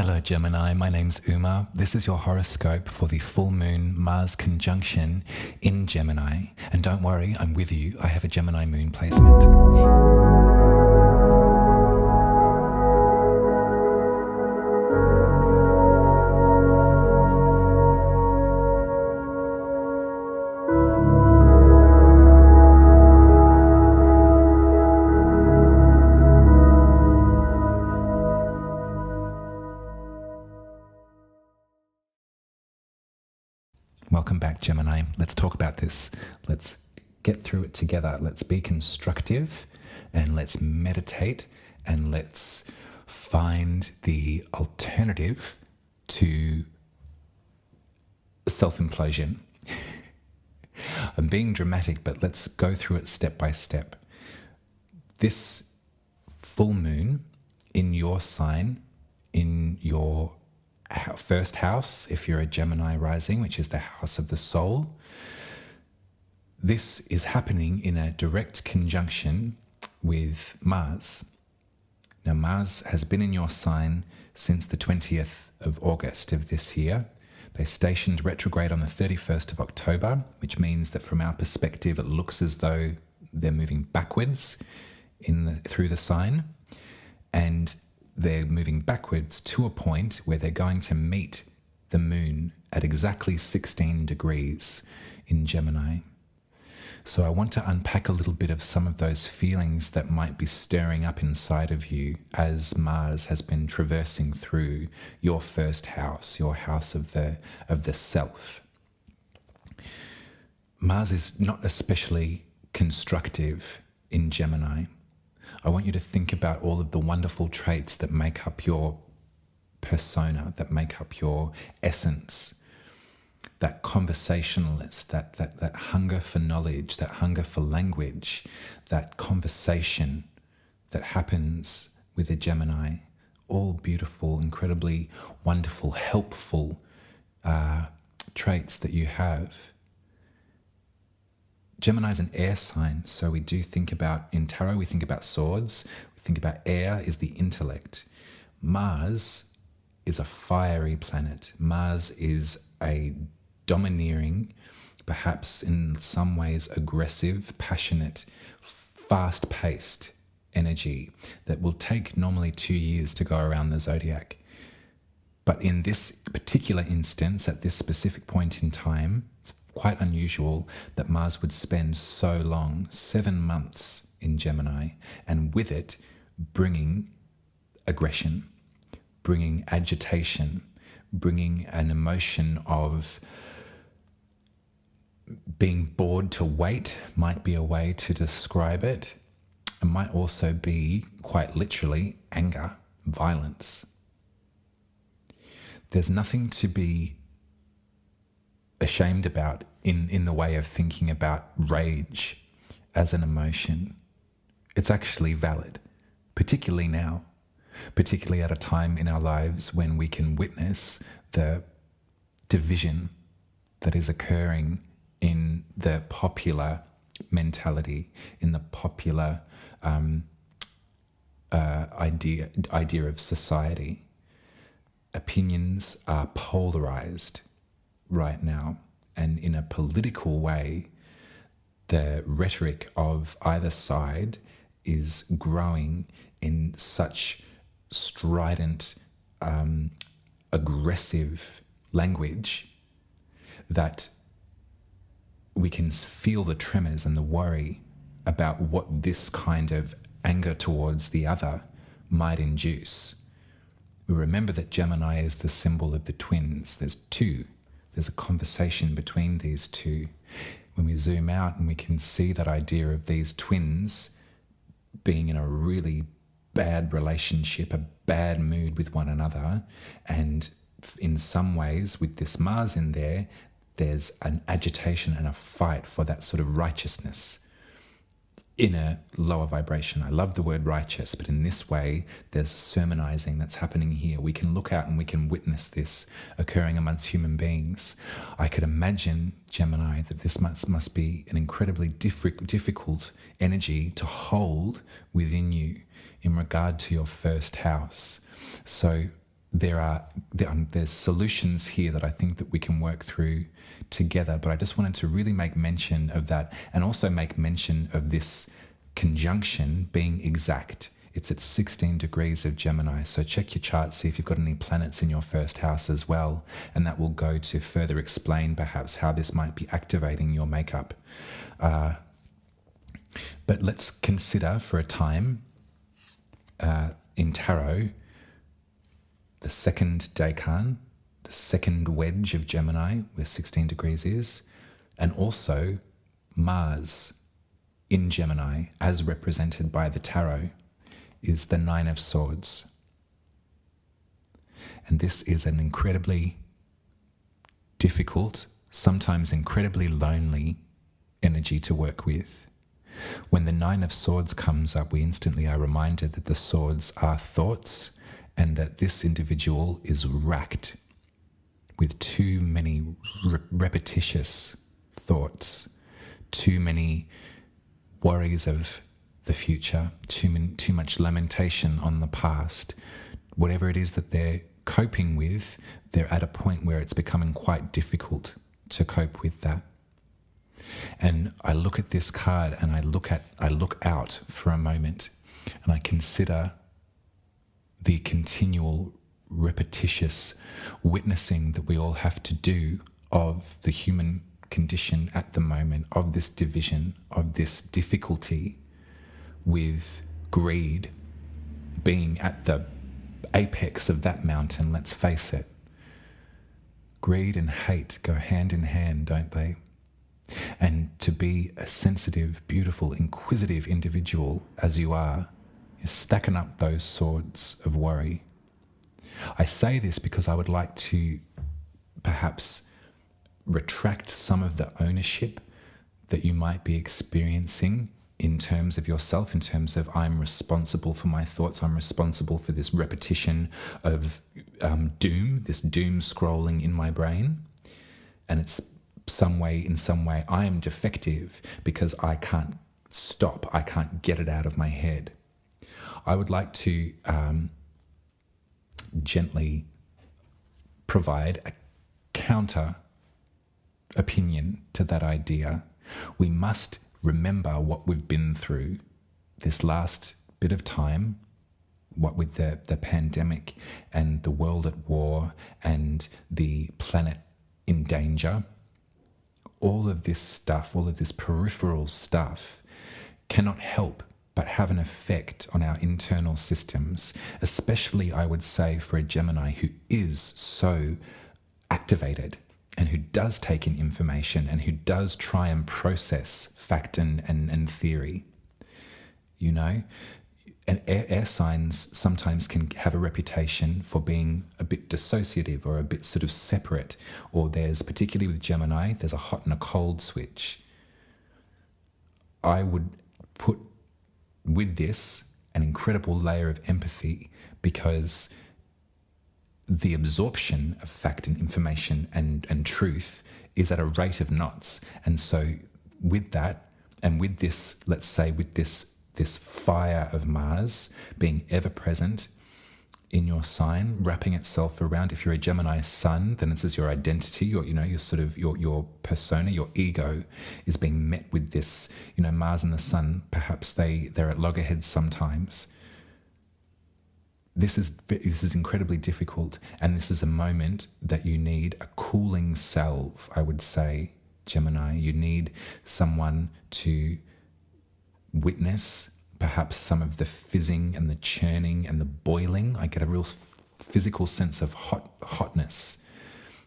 Hello Gemini, my name's Uma. This is your horoscope for the full moon Mars conjunction in Gemini. And don't worry, I'm with you. I have a Gemini moon placement. Welcome back, Gemini. Let's talk about this. Let's get through it together. Let's be constructive and let's meditate and let's find the alternative to self-implosion. I'm being dramatic, but let's go through it step by step. This full moon in your sign, in your first house, if you're a Gemini rising, which is the house of the soul, this is happening in a direct conjunction with Mars. Now, Mars has been in your sign since the 20th of August of this year. They stationed retrograde on the 31st of October, which means that from our perspective, it looks as though they're moving backwards through the sign. And they're moving backwards to a point where they're going to meet the moon at exactly 16 degrees in Gemini. So I want to unpack a little bit of some of those feelings that might be stirring up inside of you as Mars has been traversing through your first house, your house of the self. Mars is not especially constructive in Gemini. I want you to think about all of the wonderful traits that make up your persona, that make up your essence, that conversationalist, that hunger for knowledge, that hunger for language, that conversation that happens with a Gemini. All beautiful, incredibly wonderful, helpful traits that you have. Gemini is an air sign, so we do think about, in tarot, we think about swords. We think about air is the intellect. Mars is a fiery planet. Mars is a domineering, perhaps in some ways aggressive, passionate, fast-paced energy that will take normally 2 years to go around the zodiac. But in this particular instance, at this specific point in time, it's quite unusual that Mars would spend so long, 7 months in Gemini, and with it bringing aggression, bringing agitation, bringing an emotion of being bored to wait might be a way to describe it. It might also be quite literally anger, violence. There's nothing to be ashamed about in the way of thinking about rage as an emotion. It's actually valid, particularly now, particularly at a time in our lives when we can witness the division that is occurring in the popular mentality, in the popular idea of society. Opinions are polarized right now, and in a political way, the rhetoric of either side is growing in such strident, aggressive language that we can feel the tremors and the worry about what this kind of anger towards the other might induce. We remember that Gemini is the symbol of the twins. There's two. There's a conversation between these two. When we zoom out and we can see that idea of these twins being in a really bad relationship, a bad mood with one another, and in some ways with this Mars in there, there's an agitation and a fight for that sort of righteousness in a lower vibration. I love the word righteous, but in this way, there's sermonizing that's happening here. We can look out and we can witness this occurring amongst human beings. I could imagine, Gemini, that this must be an incredibly difficult energy to hold within you in regard to your first house. So there's solutions here that I think that we can work through together. But I just wanted to really make mention of that, and also make mention of this conjunction being exact. It's at 16 degrees of Gemini. So check your chart, see if you've got any planets in your first house as well. And that will go to further explain perhaps how this might be activating your makeup. But let's consider for a time in tarot, the second decan, the second wedge of Gemini, where 16 degrees is, and also Mars in Gemini, as represented by the tarot, is the Nine of Swords. And this is an incredibly difficult, sometimes incredibly lonely energy to work with. When the Nine of Swords comes up, we instantly are reminded that the swords are thoughts, and that this individual is racked with too many repetitious thoughts, too many worries of the future, too much lamentation on the past. Whatever it is that they're coping with, they're at a point where it's becoming quite difficult to cope with that. And I look at this card and I look out for a moment, and I consider the continual repetitious witnessing that we all have to do of the human condition at the moment, of this division, of this difficulty with greed being at the apex of that mountain. Let's face it. Greed and hate go hand in hand, don't they? And to be a sensitive, beautiful, inquisitive individual as you are, you're stacking up those swords of worry. I say this because I would like to perhaps retract some of the ownership that you might be experiencing in terms of yourself, in terms of I'm responsible for my thoughts, I'm responsible for this repetition of doom, this doom scrolling in my brain. And it's in some way, I am defective because I can't stop, I can't get it out of my head. I would like to gently provide a counter opinion to that idea. We must remember what we've been through this last bit of time, what with the pandemic and the world at war and the planet in danger. All of this stuff, all of this peripheral stuff cannot help but have an effect on our internal systems, especially, I would say, for a Gemini who is so activated and who does take in information and who does try and process fact and theory. You know, and air signs sometimes can have a reputation for being a bit dissociative or a bit sort of separate, or there's, particularly with Gemini, there's a hot and a cold switch. I would put with this an incredible layer of empathy, because the absorption of fact and information and truth is at a rate of knots. And so with that, and with this, let's say with this fire of Mars being ever present in your sign, wrapping itself around, if you're a Gemini sun, then this is your identity, your sort of your persona, your ego is being met with this, Mars and the sun, perhaps they're at loggerheads sometimes. This is incredibly difficult, and this is a moment that you need a cooling salve, I would say, Gemini. You need someone to witness perhaps some of the fizzing and the churning and the boiling. I get a real physical sense of hotness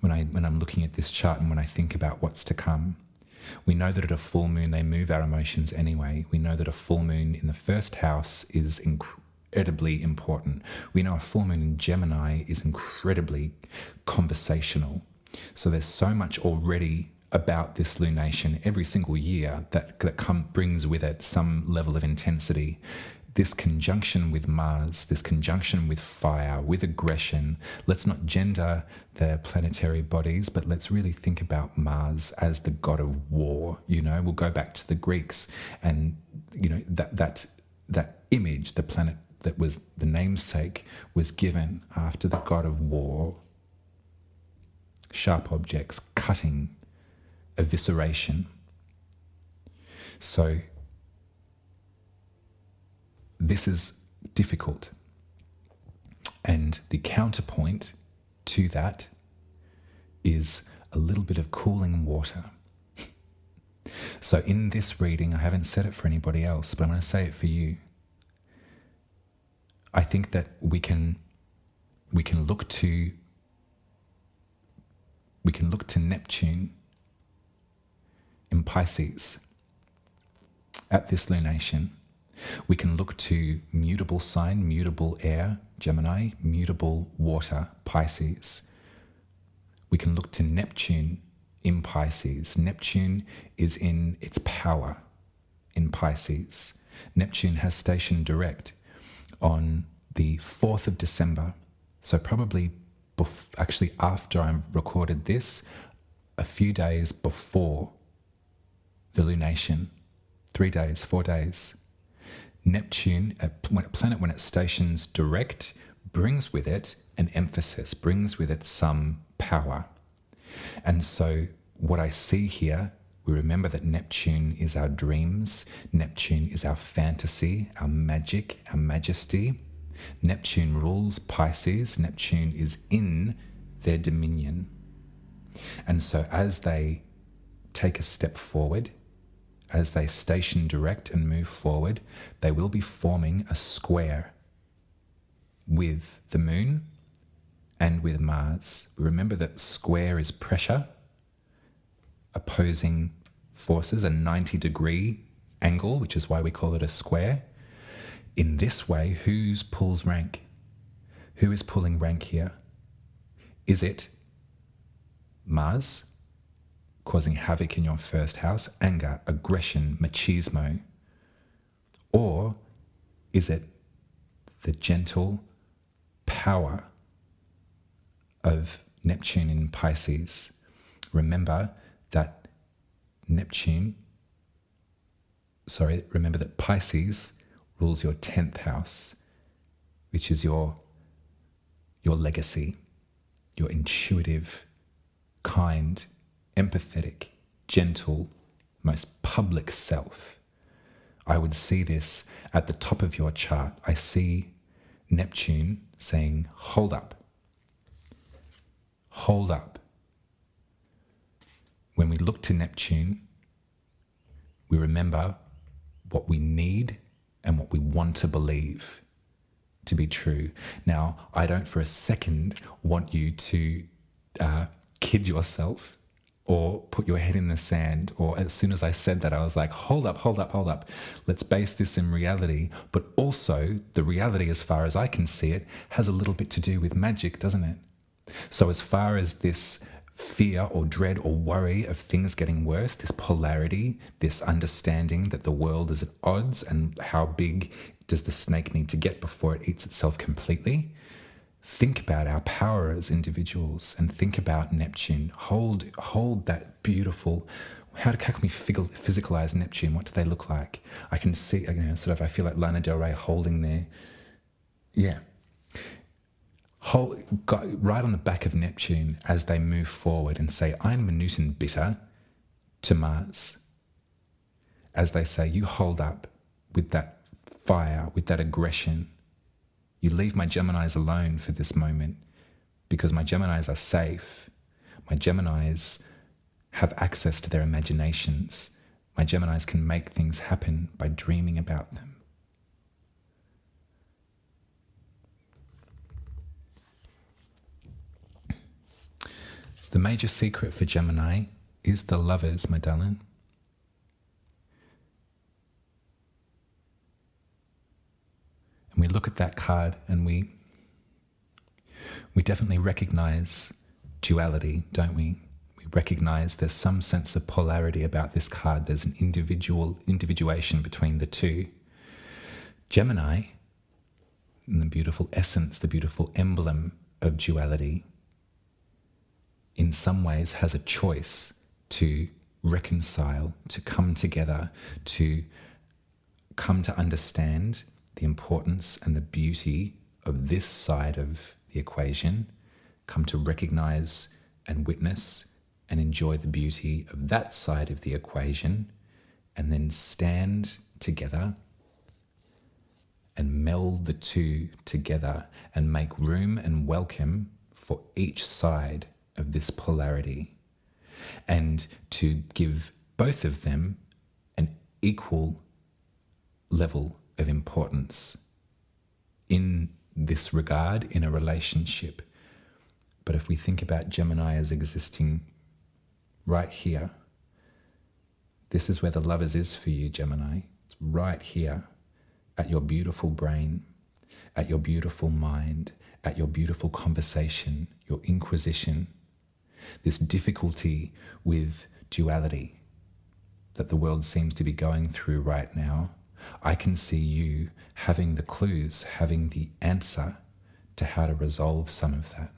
when I'm looking at this chart and when I think about what's to come. We know that at a full moon they move our emotions anyway. We know that a full moon in the first house is incredibly important. We know a full moon in Gemini is incredibly conversational. So there's so much already about this lunation every single year that brings with it some level of intensity. This conjunction with Mars, this conjunction with fire, with aggression. Let's not gender the planetary bodies, but let's really think about Mars as the god of war. We'll go back to the Greeks, and that image, the that was the namesake was given after the god of war, sharp objects, cutting, evisceration. So this is difficult. And the counterpoint to that is a little bit of cooling water. So in this reading, I haven't said it for anybody else, but I'm going to say it for you. I think that we can look to Neptune in Pisces at this lunation. We can look to mutable sign, mutable air, Gemini, mutable water, Pisces. We can look to Neptune in Pisces. Neptune is in its power in Pisces. Neptune has stationed direct on the 4th of December. So probably actually after I recorded this, a few days before the lunation, 3 days, 4 days. Neptune, a planet when it stations direct, brings with it an emphasis, brings with it some power. And so what I see here, we remember that Neptune is our dreams, Neptune is our fantasy, our magic, our majesty. Neptune rules Pisces, Neptune is in their dominion. And so as they take a step forward, as they station direct and move forward, they will be forming a square with the moon and with Mars. Remember that square is pressure, opposing forces, a 90-degree angle, which is why we call it a square. In this way, who's pulls rank? Who is pulling rank here? Is it Mars, causing havoc in your first house, anger, aggression, machismo? Or is it the gentle power of Neptune in Pisces? Remember that Pisces rules your 10th house, which is your legacy, your intuitive, kind, empathetic, gentle, most public self. I would see this at the top of your chart. I see Neptune saying, hold up. Hold up. When we look to Neptune, we remember what we need and what we want to believe to be true. Now, I don't for a second want you to kid yourself or put your head in the sand. Or as soon as I said that, I was like, hold up, hold up, hold up. Let's base this in reality. But also the reality, as far as I can see it, has a little bit to do with magic, doesn't it? So as far as this fear or dread or worry of things getting worse, this polarity, this understanding that the world is at odds and how big does the snake need to get before it eats itself completely, think about our power as individuals and think about Neptune. Hold that beautiful. How can we physicalize Neptune? What do they look like? I can see, I feel like Lana Del Rey holding there. Yeah. Right on the back of Neptune as they move forward and say, I'm minute and bitter to Mars. As they say, you hold up with that fire, with that aggression. You leave my Geminis alone for this moment because my Geminis are safe. My Geminis have access to their imaginations. My Geminis can make things happen by dreaming about them. The major secret for Gemini is the Lovers, my darling. And we look at that card and we definitely recognize duality, don't we? We recognize there's some sense of polarity about this card. There's an individuation between the two. Gemini, and the beautiful essence, the beautiful emblem of duality, in some ways has a choice to reconcile, to come together, to come to understand the importance and the beauty of this side of the equation, come to recognize and witness and enjoy the beauty of that side of the equation, and then stand together and meld the two together and make room and welcome for each side of this polarity, and to give both of them an equal level of importance in this regard in a relationship. But if we think about Gemini as existing right here, this is where the lovers is for you, Gemini. It's right here at your beautiful brain, at your beautiful mind, at your beautiful conversation, your inquisition, this difficulty with duality that the world seems to be going through right now. I can see you having the clues, having the answer to how to resolve some of that.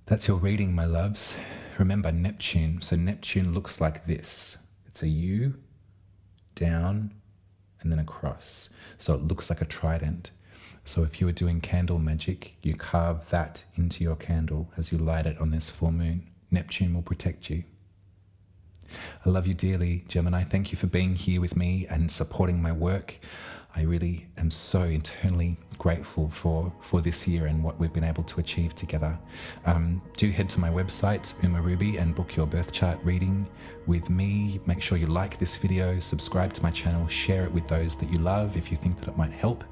That's your reading, my loves. Remember Neptune. So Neptune looks like this. It's a U, down, and then across. So it looks like a trident. So if you were doing candle magic, you carve that into your candle as you light it on this full moon. Neptune will protect you. I love you dearly, Gemini. Thank you for being here with me and supporting my work. I really am so internally grateful for this year and what we've been able to achieve together. Do head to my website, Uma Ruby, and book your birth chart reading with me. Make sure you like this video, subscribe to my channel, share it with those that you love if you think that it might help.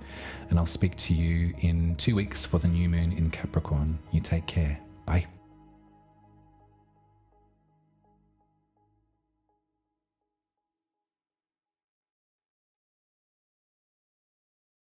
And I'll speak to you in 2 weeks for the new moon in Capricorn. You take care. Bye.